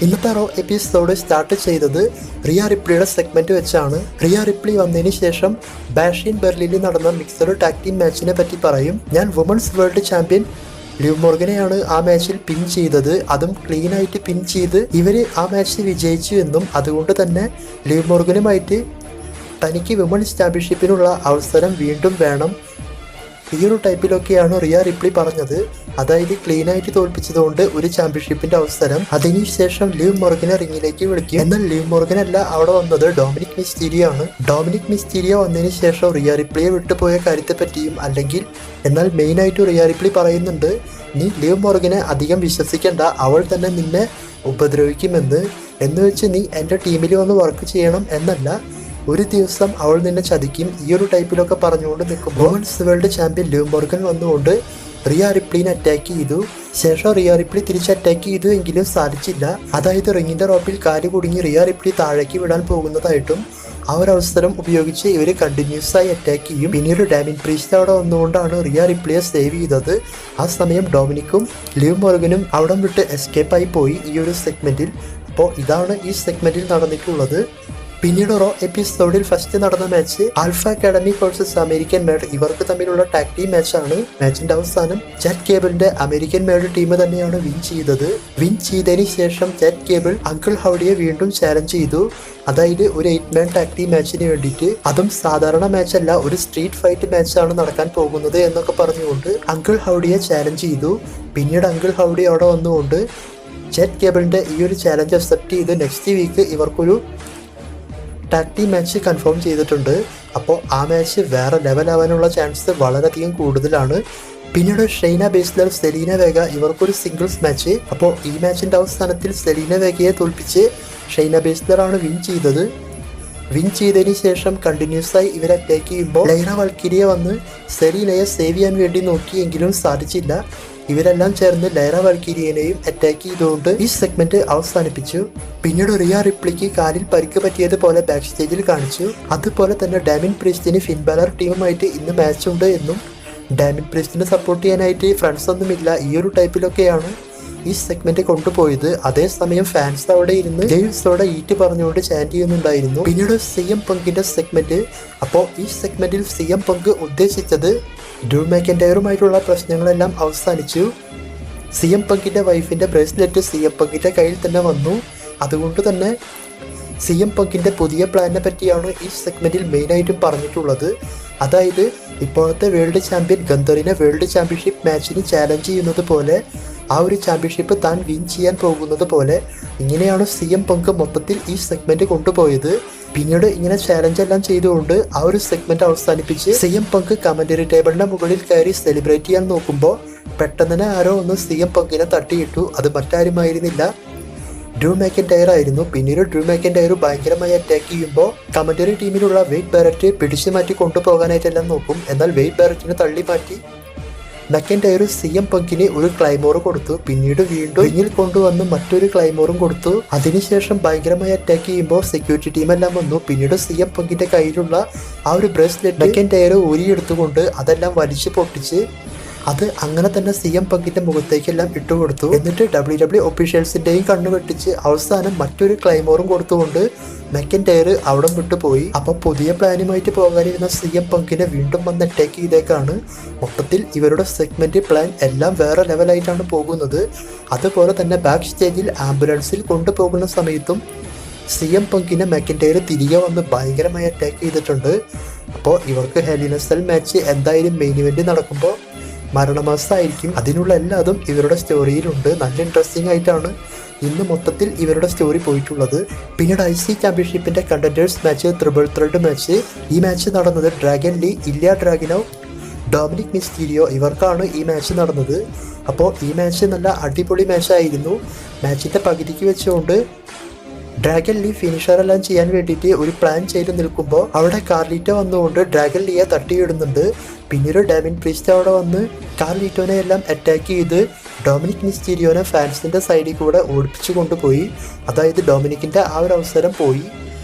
ഇന്നത്തെ raw episode start ചെയ്തത് Riya റിപ്ലിയുടെ segment വെച്ചാണ്. റിയ റിപ്ലി വന്നതിന് ശേഷം ബാഷ് ഇൻ ബെർലിനിൽ നടന്ന മിക്സഡ് ടാഗ് ടീം മാച്ചിനെ പറ്റി പറയും. ഞാൻ വുമൺസ് വേൾഡ് ചാമ്പ്യൻ ലിവ് മോർഗനെയാണ് ആ മാച്ചിൽ പിൻ ചെയ്തത്, അതും ക്ലീൻ ആയിട്ട് പിൻ ചെയ്ത് ഇവര് ആ മാച്ച് വിജയിച്ചു എന്നും അതുകൊണ്ട് തന്നെ ലിവ് മോർഗനുമായിട്ട് തനിക്ക് വുമൺസ് ചാമ്പ്യൻഷിപ്പിനുള്ള അവസരം വീണ്ടും വേണം, ഈ ഒരു ടൈപ്പിലൊക്കെയാണ് റിയ റിപ്ലി പറഞ്ഞത്. അതായത് ക്ലീൻ ആയിട്ട് തോൽപ്പിച്ചതുകൊണ്ട് ഒരു ചാമ്പ്യൻഷിപ്പിന്റെ അവസരം. അതിനുശേഷം ലിവ് മോർഗനെ റിങ്ങിലേക്ക് വിളിക്കും. എന്നാൽ ലിവ് മോർഗൻ അല്ല അവിടെ വന്നത്, ഡൊമിനിക് മിസ്റ്റീരിയോ ആണ്. ഡൊമിനിക് മിസ്റ്റീരിയോ വന്നതിന് ശേഷം റിയ റിപ്ലിയെ വിട്ടുപോയ കാര്യത്തെ പറ്റിയും എന്നാൽ മെയിൻ ആയിട്ട് റിയ റിപ്ലി പറയുന്നുണ്ട്, നീ ലിവ് മോർഗനെ അധികം വിശ്വസിക്കേണ്ട, അവൾ തന്നെ നിന്നെ ഉപദ്രവിക്കുമെന്ന്. എന്ന് വെച്ച് നീ എൻ്റെ ടീമിൽ വന്ന് വർക്ക് ചെയ്യണം എന്നല്ല, ഒരു ദിവസം അവൾ നിന്നെ ചതിക്കും. ഈ ഒരു ടൈപ്പിലൊക്കെ പറഞ്ഞുകൊണ്ട് നിൽക്കുമ്പോൾ women's world champion Liv Morgan വന്നുകൊണ്ട് റിയ റിപ്ലിനെ അറ്റാക്ക് ചെയ്തു. ശേഷം റിയ റിപ്ലി തിരിച്ച് അറ്റാക്ക് ചെയ്തു, എങ്കിലും സാധിച്ചില്ല. അതായത് റിങ്ങിന്റെ റോപ്പിൽ കാല് കുടുങ്ങി റിയ റിപ്ലി താഴേക്ക് വിടാൻ പോകുന്നതായിട്ടും ആ ഒരു അവസരം ഉപയോഗിച്ച് ഇവർ കണ്ടിന്യൂസ് ആയി അറ്റാക്ക് ചെയ്യും. പിന്നീട് ഡാമിൻ പ്രീസ്റ്റ് അവിടെ വന്നുകൊണ്ടാണ് റിയ റിപ്ലിയെ സേവ് ചെയ്തത്. ആ സമയം ഡൊമിനിക്കും ലിവ് മോർഗനും അവിടെ വിട്ട് എസ്കേപ്പ് ആയി പോയി ഈ ഒരു സെഗ്മെന്റിൽ. അപ്പോൾ ഇതാണ് ഈ സെഗ്മെന്റിൽ നടന്നിട്ടുള്ളത്. പിന്നീട് റോ എപ്പിസോഡിൽ ഫസ്റ്റ് നടന്ന match alpha academy versus American made, ഇവർക്ക് തമ്മിലുള്ള ടാഗ് ടീം മാച്ചാണ്. മാച്ചിന്റെ അവസാനം ചാറ്റ് കേബിളിന്റെ അമേരിക്കൻ മേഡ് ടീം തന്നെയാണ് വിൻ ചെയ്തത്. വിൻ ചെയ്തതിന് ശേഷം ചാറ്റ് കേബിൾ അങ്കിൾ ഹൗഡിയെ വീണ്ടും ചാലഞ്ച് ചെയ്തു. അതായത് ഒരു 8-man ടാഗ് ടീം മാച്ചിന് വേണ്ടിയിട്ട്, അതും സാധാരണ മാച്ചല്ല, ഒരു സ്ട്രീറ്റ് ഫൈറ്റ് മാച്ചാണ് നടക്കാൻ പോകുന്നത് എന്നൊക്കെ പറഞ്ഞുകൊണ്ട് അങ്കിൾ ഹൗഡിയെ ചാലഞ്ച് ചെയ്തു. പിന്നീട് അങ്കിൾ ഹൗഡി അവിടെ വന്നുകൊണ്ട് ചാറ്റ് കേബിളിന്റെ ഈ ഒരു ചാലഞ്ച് അക്സെപ്റ്റ് ചെയ്ത് നെക്സ്റ്റ് വീക്ക് ഇവർക്കൊരു ടാഗ് ടീം മാച്ച് കൺഫേം ചെയ്തിട്ടുണ്ട്. അപ്പോൾ ആ മാച്ച് വേറെ ലെവലാവാനുള്ള ചാൻസ് വളരെയധികം കൂടുതലാണ്. പിന്നീട് ഷെയ്ന ബേസ്ലർ സെലീന വേഗ, ഇവർക്കൊരു സിംഗിൾസ് മാച്ച്. അപ്പോൾ ഈ മാച്ചിന്റെ അവസാനത്തിൽ സെലീന വേഗയെ തോൽപ്പിച്ച് ഷെയ്ന ബേസ്ലർ ആണ് വിൻ ചെയ്തത്. വിൻ ചെയ്തതിന് ശേഷം കണ്ടിന്യൂസ് ആയി ഇവർ അറ്റാക്ക് ചെയ്യുമ്പോൾ ലൈറ വൾക്കിരിയെ വന്ന് സെലീനയെ സേവ് ചെയ്യാൻ വേണ്ടി നോക്കിയെങ്കിലും സാധിച്ചില്ല. ഇവരെല്ലാം ചേർന്ന് ലൈറ വൾക്കിരിയനെയും അറ്റാക്ക് ചെയ്തുകൊണ്ട് ഈ സെഗ്മെന്റ് അവസാനിപ്പിച്ചു. പിന്നീട് റിയ റിപ്ലിക്ക് കാലിൽ പരിക്ക് പറ്റിയതുപോലെ ബാക്ക് സ്റ്റേജിൽ കാണിച്ചു. അതുപോലെ തന്നെ ഡാമിൻ പ്രീസ്റ്റിന് ഫിൻ ബാലർ ടീമുമായിട്ട് ഇന്ന് മാച്ച് ഉണ്ട് എന്നും ഡാമിൻ പ്രീസ്റ്റിനെ സപ്പോർട്ട് ചെയ്യാനായിട്ട് ഫ്രണ്ട്സ് ഒന്നുമില്ല, ഈ ഒരു ടൈപ്പിലൊക്കെയാണ് ഈ സെഗ്മെന്റ് കൊണ്ടുപോയത്. അതേസമയം ഫാൻസ് അവിടെ ഇരുന്ന് ജെയിംസോടെ ഈറ്റ് പറഞ്ഞുകൊണ്ട് ചാൻറ്റ് ചെയ്യുന്നുണ്ടായിരുന്നു. പിന്നീട് CM പങ്കിന്റെ സെഗ്മെന്റ്. അപ്പോൾ ഈ സെഗ്മെന്റിൽ CM പങ്ക് ഉദ്ദേശിച്ചത് ഡ്രൂ മാക്കൻടയറുമായിട്ടുള്ള പ്രശ്നങ്ങളെല്ലാം അവസാനിച്ചു. CM പങ്കിന്റെ വൈഫിന്റെ ബ്രേസ്ലെറ്റ് CM പങ്കിന്റെ കയ്യിൽ തന്നെ വന്നു. അതുകൊണ്ട് തന്നെ CM പങ്കിന്റെ പുതിയ പ്ലാനിനെ പറ്റിയാണ് ഈ സെഗ്മെന്റിൽ മെയിനായിട്ടും പറഞ്ഞിട്ടുള്ളത്. അതായത് ഇപ്പോഴത്തെ വേൾഡ് ചാമ്പ്യൻ ഗന്ധറിനെ വേൾഡ് ചാമ്പ്യൻഷിപ്പ് മാച്ചിന് ചാലഞ്ച് ചെയ്യുന്നത് പോലെ, ആ ഒരു ചാമ്പ്യൻഷിപ്പ് താൻ വിൻ ചെയ്യാൻ പോകുന്നത് പോലെ, ഇങ്ങനെയാണ് CM പങ്ക് മൊത്തത്തിൽ ഈ സെഗ്മെന്റ് കൊണ്ടുപോയത്. പിന്നീട് ഇങ്ങനെ ചാലഞ്ച് എല്ലാം ചെയ്തുകൊണ്ട് ആ ഒരു സെഗ്മെന്റ് അവസാനിപ്പിച്ച് CM പങ്ക് കമന്ററി ടേബിളിന്റെ മുകളിൽ കയറി സെലിബ്രേറ്റ് ചെയ്യാൻ നോക്കുമ്പോൾ പെട്ടെന്ന് ആരോ ഒന്ന് CM പങ്കിനെ തട്ടിയിട്ടു. അത് മറ്റാരുമായിരുന്നില്ല, ഡ്രൂ മാക്കൻടയർ ആയിരുന്നു. പിന്നീട് ഡ്രൂ മാക്കൻടയർ ഭയങ്കരമായി അറ്റാക്ക് ചെയ്യുമ്പോൾ കമന്ററി ടീമിലുള്ള വെയ്ഡ് ബാരറ്റ് പിടിച്ചു മാറ്റി കൊണ്ടുപോകാനായിട്ടെല്ലാം നോക്കും. എന്നാൽ വെയ്ഡ് ബാരറ്റിനെ തള്ളി മാറ്റി മാക്കൻടയർ CM പങ്കിന് ഒരു ക്ലൈമോർ കൊടുത്തു. പിന്നീട് വീണ്ടും റിങ്ങിൽ കൊണ്ടുവന്ന് മറ്റൊരു ക്ലൈമോറും കൊടുത്തു. അതിനുശേഷം ഭയങ്കരമായി അറ്റാക്ക് ചെയ്യുമ്പോൾ സെക്യൂരിറ്റി ടീമെല്ലാം വന്നു. പിന്നീട് CM പങ്കിന്റെ കയ്യിലുള്ള ആ ഒരു ബ്രേസ്ലെറ്റ് മാക്കൻടയർ ഊരിയെടുത്തുകൊണ്ട് അതെല്ലാം വലിച്ചു പൊട്ടിച്ച് അത് അങ്ങനെ തന്നെ CM പങ്കിന്റെ മുഖത്തേക്കെല്ലാം ഇട്ടുകൊടുത്തു. എന്നിട്ട് WWE ഒഫീഷ്യൽസിന്റെയും കണ്ണു വെട്ടിച്ച് അവസാനം മറ്റൊരു ക്ലൈമോറും കൊടുത്തുകൊണ്ട് മാക്കൻടയർ അവിടെ വിട്ടുപോയി. അപ്പൊ പുതിയ പ്ലാനുമായിട്ട് പോകാനിരുന്ന CM പങ്കിനെ വീണ്ടും വന്ന് അറ്റാക്ക് ചെയ്തേക്കാണ്. മൊത്തത്തിൽ ഇവരുടെ സെഗ്മെന്റ് പ്ലാൻ എല്ലാം വേറെ ലെവലായിട്ടാണ് പോകുന്നത്. അതുപോലെ തന്നെ ബാക്ക് സ്റ്റേജിൽ ആംബുലൻസിൽ കൊണ്ടുപോകുന്ന സമയത്തും CM പങ്കിനെ മാക്കൻടയർ തിരികെ വന്ന് ഭയങ്കരമായി അറ്റാക്ക് ചെയ്തിട്ടുണ്ട്. അപ്പോൾ ഇവർക്ക് Hell in a Cell match എന്തായാലും മെയിൻ ഇവന്റ് നടക്കുമ്പോൾ മരണമാസമായിരിക്കും. അതിനുള്ള എല്ലാതും ഇവരുടെ സ്റ്റോറിയിലുണ്ട്. നല്ല ഇൻട്രസ്റ്റിംഗ് ആയിട്ടാണ് ഇന്ന് മൊത്തത്തിൽ ഇവരുടെ സ്റ്റോറി പോയിട്ടുള്ളത്. പിന്നീട് IC ചാമ്പ്യൻഷിപ്പിന്റെ contenders match, triple thread match. ഈ മാച്ച് നടന്നത് ഡ്രാഗൻ ലീ, ഇല്യ ഡ്രാഗനോവ്, ഡൊമിനിക് മിസ്റ്റീരിയോ, ഇവർക്കാണ് ഈ മാച്ച് നടന്നത്. അപ്പോൾ ഈ മാച്ച് നല്ല അടിപൊളി മാച്ചായിരുന്നു. മാച്ചിന്റെ പകുതിക്ക് വെച്ചുകൊണ്ട് ഡ്രാഗൻ ലീ ഫിനിഷറെല്ലാം ചെയ്യാൻ വേണ്ടിയിട്ട് ഒരു പ്ലാൻ ചെയ്ത് നിൽക്കുമ്പോൾ അവിടെ കാർലിറ്റോ വന്നുകൊണ്ട് ഡ്രാഗൻ ലീയെ തട്ടിയിടുന്നുണ്ട്. പിന്നീട് ഡാമിൻ പ്രീസ്റ്റ് അവിടെ വന്ന് കാർലിറ്റോനെ എല്ലാം അറ്റാക്ക് ചെയ്ത് ഡൊമിനിക് മിസ്റ്റീരിയോനെ ഫാൻസിന്റെ സൈഡിൽ കൂടെ ഓടിപ്പിച്ചു കൊണ്ടുപോയി. അതായത് ഡൊമിനിക്കിന്റെ ആ ഒരു അവസരം പോയി.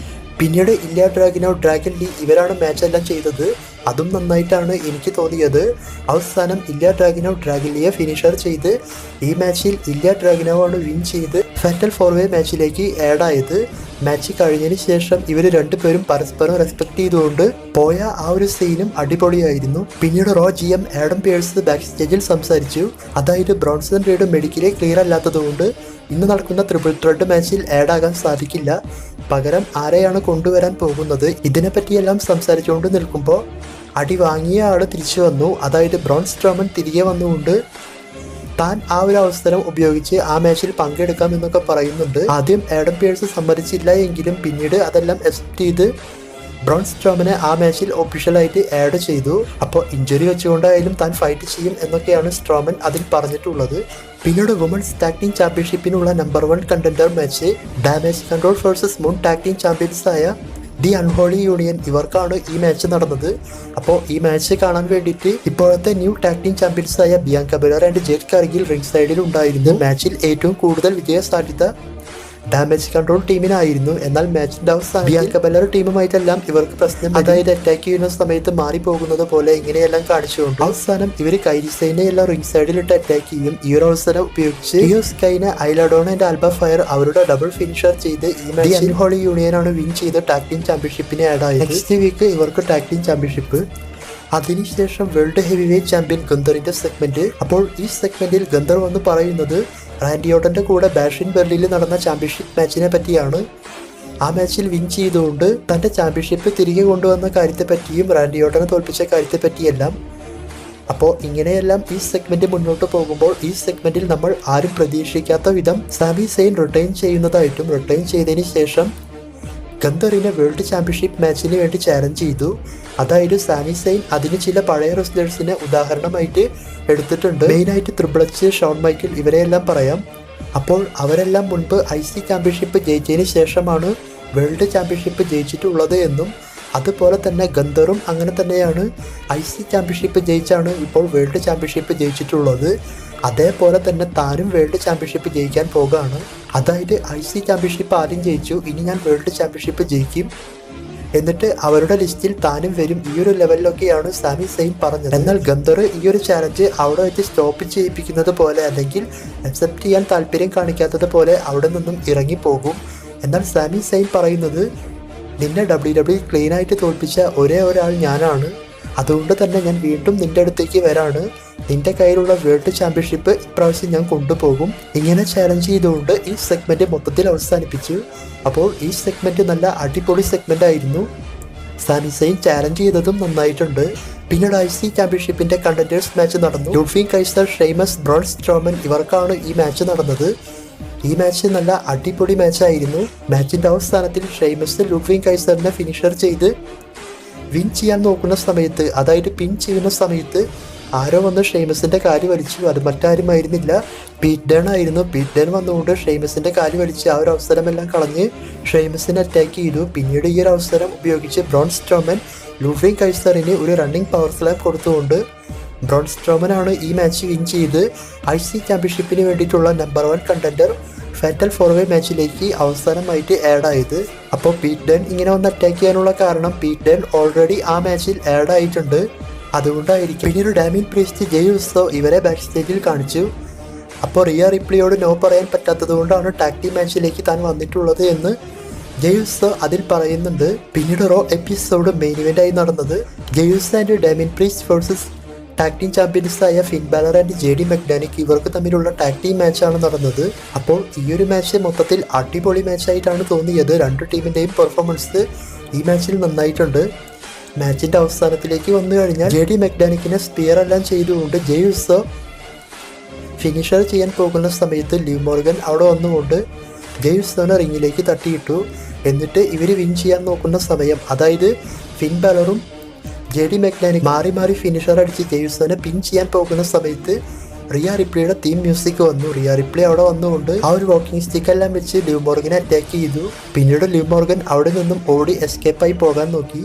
പിന്നീട് ഇല്യ ഡ്രാഗനോവ്, ഡ്രാഗൻ ലീ ഇവരാണ് മാച്ച് എല്ലാം ചെയ്തത്. അതും നന്നായിട്ടാണ് എനിക്ക് തോന്നിയത്. അവസാനം ഇല്യ ഡ്രാഗനോവ് ഡ്രാഗൻ ലീയെ ഫിനിഷർ ചെയ്ത് ഈ മാച്ചിൽ ഇല്യ ഡ്രാഗനോവ് ആണ് വിൻ ചെയ്ത് ഫാറ്റൽ 4-വേ മാച്ചിലേക്ക് ആഡായത്. മാച്ച് കഴിഞ്ഞതിന് ശേഷം ഇവർ രണ്ടുപേരും പരസ്പരം റെസ്പെക്ട് ചെയ്തുകൊണ്ട് പോയ ആ ഒരു സീനും അടിപൊളിയായിരുന്നു. പിന്നീട് Raw GM Adam Pearce back സ്റ്റേജിൽ സംസാരിച്ചു. അതായത് ബ്രോൺസൺ റീഡ് മെഡിക്കലി ക്ലിയർ അല്ലാത്തതുകൊണ്ട് ഇന്ന് നടക്കുന്ന ട്രിപ്പിൾ ത്രെഡ് മാച്ചിൽ ആഡാകാൻ സാധിക്കില്ല. പകരം ആരെയാണ് കൊണ്ടുവരാൻ പോകുന്നത്? ഇതിനെപ്പറ്റിയെല്ലാം സംസാരിച്ചുകൊണ്ട് നിൽക്കുമ്പോൾ അടി വാങ്ങിയ ആൾ തിരിച്ചു വന്നു. അതായത് ബ്രോൺ സ്ട്രോമൻ തിരികെ വന്നുകൊണ്ട് താൻ ആ ഒരു അവസരം ഉപയോഗിച്ച് ആ മാച്ചിൽ പങ്കെടുക്കാം എന്നൊക്കെ പറയുന്നുണ്ട്. ആദ്യം ആഡം പിയേഴ്സ് സമ്മതിച്ചില്ല എങ്കിലും പിന്നീട് അതെല്ലാം അക്സെപ്റ്റ് ചെയ്ത് ബ്രോൺ സ്ട്രോമനെ ആ മാച്ചിൽ ഒഫീഷ്യലായിട്ട് ആഡ് ചെയ്തു. അപ്പോൾ ഇഞ്ചുറി വെച്ചുകൊണ്ടായാലും താൻ ഫൈറ്റ് ചെയ്യും എന്നൊക്കെയാണ് സ്ട്രോമൻ അതിൽ പറഞ്ഞിട്ടുള്ളത്. പിന്നീട് വുമൺസ് ടാഗ് ടീം ചാമ്പ്യൻഷിപ്പിനുള്ള number 1 contender match damage control versus മൂൺ ടാഗ് ടീം ചാമ്പ്യൻസായ ദി അൺഹോളി യൂണിയൻ ഇവർക്കാണ് ഈ മാച്ച് നടന്നത്. അപ്പോൾ ഈ മാച്ച് കാണാൻ വേണ്ടിയിട്ട് ഇപ്പോഴത്തെ ന്യൂ ടാഗ് ടീം ചാമ്പ്യൻസായ Bianca Belair and Jade Cargill ring സൈഡിൽ ഉണ്ടായിരുന്നു. മാച്ചിൽ ഏറ്റവും കൂടുതൽ വിജയ സാധ്യത ഡാമേജ് കൺട്രോൾ ടീമിനായിരുന്നു. എന്നാൽ മാച്ചിന്റെ അവസാനം ബിയാങ്ക ബെലർ ടീമുമായിട്ടെല്ലാം ഇവർക്ക് പ്രശ്നം, അതായത് അറ്റാക്ക് ചെയ്യുന്ന സമയത്ത് മാറിപ്പോകുന്നത് പോലെ ഇങ്ങനെയെല്ലാം കാണിച്ചുകൊണ്ട് അവസാനം ഇവർ കൈരിസൈനെ എല്ലാം റിംഗ് സൈഡിലിട്ട് അറ്റാക്ക് ചെയ്യും. ഈ ഒരു അവസരം ഉപയോഗിച്ച് റിയോ സ്കൈനെ ഐലഡോൺ ആൻഡ് ആൽബ ഫയർ അവരുടെ ഡബിൾ ഫിനിഷർ ചെയ്ത് ഈ മാച്ച് അൺഹോളി യൂണിയനാണ് വിൻ ചെയ്ത് ടാഗ് ടീം ചാമ്പ്യൻഷിപ്പിനെ ആഡായത്. നെക്സ്റ്റ് വീക്ക് ഇവർക്ക് ടാഗ് ടീം ചാമ്പ്യൻഷിപ്പ്. അതിനുശേഷം വേൾഡ് ഹെവി വെയ്റ്റ് ചാമ്പ്യൻ ഗന്ധറിന്റെ സെഗ്മെന്റ്. അപ്പോൾ ഈ സെഗ്മെന്റിൽ ഗന്ധർ വന്ന് പറയുന്നത് റാൻഡി ഓർട്ടന്റെ കൂടെ ബാഷിൻ ബെർലിയിൽ നടന്ന ചാമ്പ്യൻഷിപ്പ് മാച്ചിനെ പറ്റിയാണ്. ആ മാച്ചിൽ വിൻ ചെയ്തുകൊണ്ട് തന്റെ ചാമ്പ്യൻഷിപ്പ് തിരികെ കൊണ്ടുവന്ന കാര്യത്തെപ്പറ്റിയും റാൻഡി ഓർട്ടനെ തോൽപ്പിച്ച കാര്യത്തെപ്പറ്റിയെല്ലാം. അപ്പോൾ ഇങ്ങനെയെല്ലാം ഈ സെഗ്മെന്റ് മുന്നോട്ട് പോകുമ്പോൾ ഈ സെഗ്മെന്റിൽ നമ്മൾ ആരും പ്രതീക്ഷിക്കാത്ത വിധം സാമി സെയിൻ റിട്ടൈൻ ചെയ്യുന്നതായിട്ടും റിട്ടൈൻ ചെയ്തതിന് ശേഷം ഗന്ധറിനെ വേൾഡ് ചാമ്പ്യൻഷിപ്പ് മാച്ചിന് വേണ്ടി ചാലഞ്ച് ചെയ്തു. അതായത് സാമി സെയിൻ അതിന് ചില പഴയ റെസ്ലേഴ്സിനെ ഉദാഹരണമായിട്ട് എടുത്തിട്ടുണ്ട്. മെയിനായിട്ട് ട്രിപ്പിൾ എച്ച്, ഷോൺ മൈക്കിൾ ഇവരെയെല്ലാം പറയാം. അപ്പോൾ അവരെല്ലാം മുൻപ് IC ചാമ്പ്യൻഷിപ്പ് ജയിച്ചതിന് ശേഷമാണ് വേൾഡ് ചാമ്പ്യൻഷിപ്പ് ജയിച്ചിട്ടുള്ളത് എന്നും അതുപോലെ തന്നെ ഗന്ധറും അങ്ങനെ തന്നെയാണ് IC ചാമ്പ്യൻഷിപ്പ് ജയിച്ചാണ് ഇപ്പോൾ വേൾഡ് ചാമ്പ്യൻഷിപ്പ് ജയിച്ചിട്ടുള്ളത്. അതേപോലെ തന്നെ താനും വേൾഡ് ചാമ്പ്യൻഷിപ്പ് ജയിക്കാൻ പോകുകയാണ്. അതായത് IC ചാമ്പ്യൻഷിപ്പ് ആദ്യം ജയിച്ചു, ഇനി ഞാൻ വേൾഡ് ചാമ്പ്യൻഷിപ്പ് ജയിക്കും, എന്നിട്ട് അവരുടെ ലിസ്റ്റിൽ താനും വരും. ഈ ഒരു ലെവലിലൊക്കെയാണ് സാമി സെയിൻ പറഞ്ഞത്. എന്നാൽ ഗന്ധർ ഈ ഒരു ചാലഞ്ച് അവിടെ വെച്ച് സ്റ്റോപ്പ് ചെയ്യിപ്പിക്കുന്നത് പോലെ അല്ലെങ്കിൽ അക്സെപ്റ്റ് ചെയ്യാൻ താല്പര്യം കാണിക്കാത്തത് പോലെ അവിടെ നിന്നും ഇറങ്ങിപ്പോകും. എന്നാൽ സാമി സെയിൻ പറയുന്നത് നിന്നെ WWE ക്ലീനായിട്ട് തോൽപ്പിച്ച ഒരേ ഒരാൾ ഞാനാണ്, അതുകൊണ്ട് തന്നെ ഞാൻ വീണ്ടും നിന്റെ അടുത്തേക്ക് വരാണ്, നിന്റെ കയ്യിലുള്ള വേൾഡ് ചാമ്പ്യൻഷിപ്പ് ഇപ്രാവശ്യം ഞാൻ കൊണ്ടുപോകും. ഇങ്ങനെ ചാലഞ്ച് ചെയ്തുകൊണ്ട് ഈ സെഗ്മെന്റ് മൊത്തത്തിൽ അവസാനിപ്പിച്ചു. അപ്പോൾ ഈ സെഗ്മെന്റ് നല്ല അടിപൊളി സെഗ്മെന്റ് ആയിരുന്നു. സാമി സെയിൻ ചാലഞ്ച് ചെയ്തതും നന്നായിട്ടുണ്ട്. പിന്നീട് IC ചാമ്പ്യൻഷിപ്പിന്റെ കണ്ടന്റേഴ്സ് മാച്ച് നടന്നു. ലൂഫിൻ കൈസർ, ഷെയ്മസ്, ബ്രോൺ സ്ട്രോമൻ ഇവർക്കാണ് ഈ മാച്ച് നടന്നത്. ഈ മാച്ച് നല്ല അടിപൊളി മാച്ചായിരുന്നു. മാച്ചിന്റെ അവസാനത്തിൽ ഷെയ്മസ് ലൂഫിൻ കൈസറിനെ ഫിനിഷർ ചെയ്ത് വിൻ ചെയ്യാൻ നോക്കുന്ന സമയത്ത്, അതായത് പിൻ ചെയ്യുന്ന സമയത്ത് ആരോ വന്ന് ഷെയ്മസിന്റെ കാല് വലിച്ചു. അത് മറ്റാരുമായിരുന്നില്ല, പീറ്റ് ഡേൺ ആയിരുന്നു. പീറ്റ് ഡേൺ വന്നുകൊണ്ട് ഷെയ്മസിന്റെ കാല് വലിച്ച് ആ ഒരു അവസരമെല്ലാം കളഞ്ഞ് ഷെയ്മസിനെ അറ്റാക്ക് ചെയ്തു. പിന്നീട് ഈ ഒരു അവസരം ഉപയോഗിച്ച് ബ്രോൺ സ്ട്രോമൻ ലൂഫിൻ കൈസറിന് ഒരു റണ്ണിങ് പവർ സ്ലാം കൊടുത്തുകൊണ്ട് ബ്രോൺ സ്ട്രോമനാണ് ഈ മാച്ച് വിൻ ചെയ്ത് IC ചാമ്പ്യൻഷിപ്പിന് വേണ്ടിയിട്ടുള്ള നമ്പർ 1 കണ്ടൻഡർ ഫാറ്റൽ 4-വേ മാച്ചിലേക്ക് അവസാനമായിട്ട് ആഡായത്. അപ്പോൾ പീറ്റ് ഡേൺ ഇങ്ങനെ വന്ന് അറ്റാക്ക് ചെയ്യാനുള്ള കാരണം പീറ്റ് ഡേൺ ഓൾറെഡി ആ മാച്ചിൽ ആഡ് ആയിട്ടുണ്ട്, അതുകൊണ്ടായിരിക്കും. പിന്നീട് ഡാമിൻ പ്രീസ്റ്റ്, ജെയ് ഉസോ ഇവരെ ബാക്ക് സ്റ്റേജിൽ കാണിച്ചു. അപ്പോൾ റിയ റിപ്ലിയോട് നോ പറയാൻ പറ്റാത്തത് കൊണ്ടാണ് ടാഗ് ടീം മാച്ചിലേക്ക് താൻ വന്നിട്ടുള്ളത് എന്ന് ജെയ് ഉസോ അതിൽ പറയുന്നുണ്ട്. പിന്നീട് റോ എപ്പിസോഡ് മെയിൻ ഇവൻ്റായി നടന്നത് Jey Uso and Damian Priest versus tag team ചാമ്പ്യൻസായ Finn Balor and JD McDonagh ഇവർക്ക് തമ്മിലുള്ള ടാഗ് ടീം മാച്ചാണ് നടന്നത്. അപ്പോൾ ഈ ഒരു മാച്ച് മൊത്തത്തിൽ അടിപൊളി മാച്ചായിട്ടാണ് തോന്നിയത്. രണ്ട് ടീമിൻ്റെയും പെർഫോമൻസ് ഈ മാച്ചിൽ നന്നായിട്ടുണ്ട്. മാച്ചിൻ്റെ അവസാനത്തിലേക്ക് വന്നു കഴിഞ്ഞാൽ JD മെക്ഡാനിക്കിനെ സ്പിയർ എല്ലാം ചെയ്തുകൊണ്ട് ജെയ് ഉസോ ഫിനിഷർ ചെയ്യാൻ പോകുന്ന സമയത്ത് ലിവ് മോർഗൻ അവിടെ വന്നുകൊണ്ട് ജെയ് ഉസോനെ റിങ്ങിലേക്ക് തട്ടിയിട്ടു. എന്നിട്ട് ഇവർ വിൻ ചെയ്യാൻ നോക്കുന്ന സമയം, അതായത് ഫിൻ ബാലറും JD മെക്ഡാനിക് മാറി മാറി ഫിനിഷർ അടിച്ച് ജെയ് ഉസോനെ പിൻ ചെയ്യാൻ പോകുന്ന സമയത്ത് റിയ റിപ്ലിയുടെ തീം മ്യൂസിക് വന്നു. റിയ റിപ്ലി അവിടെ വന്നുകൊണ്ട് ആ ഒരു വാക്കിംഗ് സ്റ്റിക്ക് എല്ലാം വെച്ച് ലിവ് മോർഗനെ അറ്റാക്ക് ചെയ്തു. പിന്നീട് ലിവ് മോർഗൻ അവിടെ നിന്നും ഓടി എസ്കേപ്പായി പോകാൻ നോക്കി.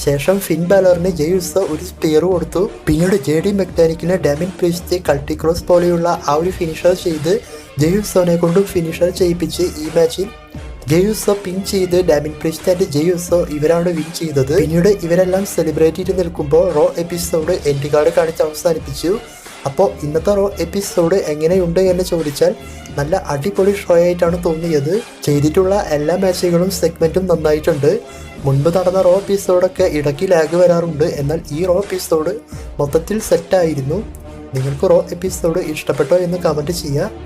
ശേഷം ഫിൻ ബാലറിന് ജെയ് ഉസോ ഒരു സ്പിയർ കൊടുത്തു. പിന്നീട് JD മെക്ഡാനിക്കിനെ ഡാമിൻ പ്രീസ്റ്റ് കൾട്ടി ക്രോസ് പോലെയുള്ള ആ ഒരു ഫിനിഷർ ചെയ്ത് ജെയ് ഉസോനെ കൊണ്ടും ഫിനിഷർ ചെയ്യിപ്പിച്ച് ഈ മാച്ചിൽ ജെയ് ഉസോ പിൻ ചെയ്ത് Damian Priest and Jey Uso ഇവരാണ് വിൻ ചെയ്തത്. പിന്നീട് ഇവരെല്ലാം സെലിബ്രേറ്റ് ചെയ്ത് നിൽക്കുമ്പോൾ റോ എപ്പിസോഡ് എൻഡ് കാർഡ് കാണിച്ച് അവസാനിപ്പിച്ചു. അപ്പോൾ ഇന്നത്തെ റോ എപ്പിസോഡ് എങ്ങനെയുണ്ട് എന്ന് ചോദിച്ചാൽ നല്ല അടിപൊളി ഷോ ആയിട്ടാണ് തോന്നിയത്. ചെയ്തിട്ടുള്ള എല്ലാ മാച്ചുകളും സെഗ്മെൻറ്റും നന്നായിട്ടുണ്ട്. മുൻപ് നടന്ന റോ എപ്പിസോഡൊക്കെ ഇടയ്ക്ക് ലാഗ് വരാറുണ്ട്, എന്നാൽ ഈ റോ എപ്പിസോഡ് മൊത്തത്തിൽ സെറ്റായിരുന്നു. നിങ്ങൾക്ക് റോ എപ്പിസോഡ് ഇഷ്ടപ്പെട്ടോ എന്ന് കമൻറ്റ് ചെയ്യുക.